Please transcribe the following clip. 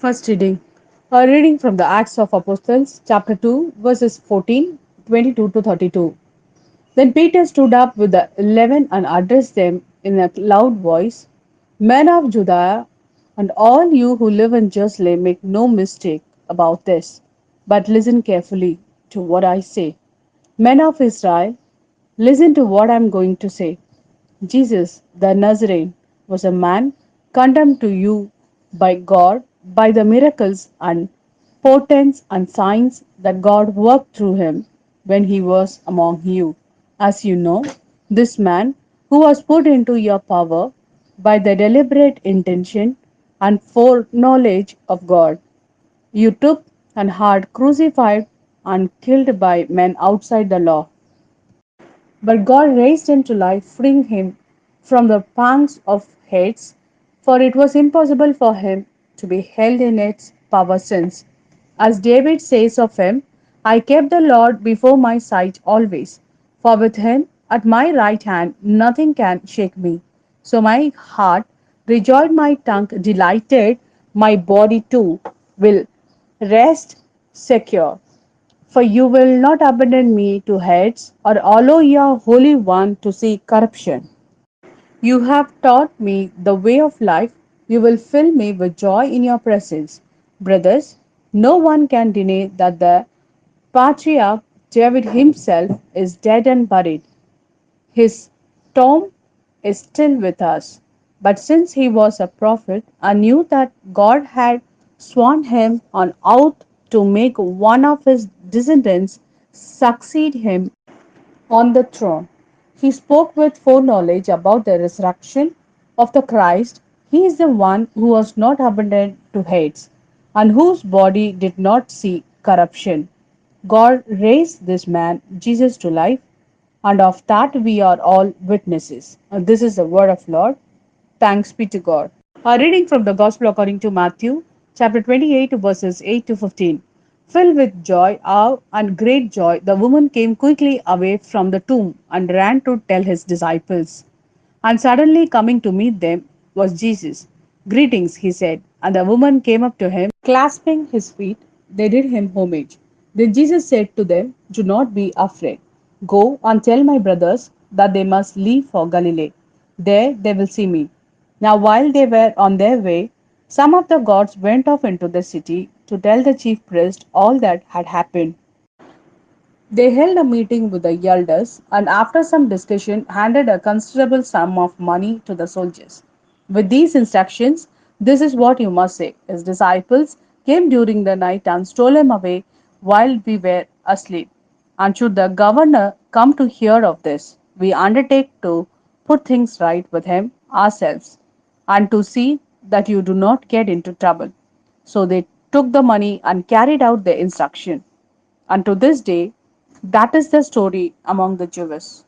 First reading. A reading from the Acts of Apostles, chapter 2, verses 14, 22 to 32. Then Peter stood up with the 11 and addressed them in a loud voice: Men of Judea, and all you who live in Jerusalem, make no mistake about this, but listen carefully to what I say. Men of Israel, listen to what I am going to say. Jesus the Nazarene was a man condemned to you by God by the miracles and portents and signs that God worked through him when he was among you. As you know, this man who was put into your power by the deliberate intention and foreknowledge of God, you took and had crucified and killed by men outside the law. But God raised him to life, freeing him from the pangs of Hades, for it was impossible for him to be held in its power since. As David says of him, I kept the Lord before my sight always, for with him at my right hand nothing can shake me. So my heart rejoiced, my tongue delighted, my body too will rest secure. For you will not abandon me to heads, or allow your Holy One to see corruption. You have taught me the way of life. You will fill me with joy in your presence. Brothers, no one can deny that the patriarch David himself is dead and buried. His tomb is still with us. But since he was a prophet and knew that God had sworn him on oath to make one of his descendants succeed him on the throne, he spoke with foreknowledge about the resurrection of the Christ. He is the one who was not abandoned to Hades, and whose body did not see corruption. God raised this man, Jesus, to life, and of that we are all witnesses. And this is the word of Lord. Thanks be to God. A reading from the Gospel according to Matthew, chapter 28, verses 8 to 15. Filled with joy, awe, and great joy, the woman came quickly away from the tomb and ran to tell his disciples. And suddenly coming to meet them was Jesus. Greetings, he said. And the woman came up to him, clasping his feet. They did him homage. Then Jesus said to them, do not be afraid. Go and tell my brothers that they must leave for Galilee. There they will see me. Now, while they were on their way, some of the gods went off into the city to tell the chief priest all that had happened. They held a meeting with the elders and, after some discussion, handed a considerable sum of money to the soldiers. With these instructions, this is what you must say. His disciples came during the night and stole him away while we were asleep. And should the governor come to hear of this, we undertake to put things right with him ourselves and to see that you do not get into trouble. So they took the money and carried out the instruction. And to this day, that is the story among the Jews.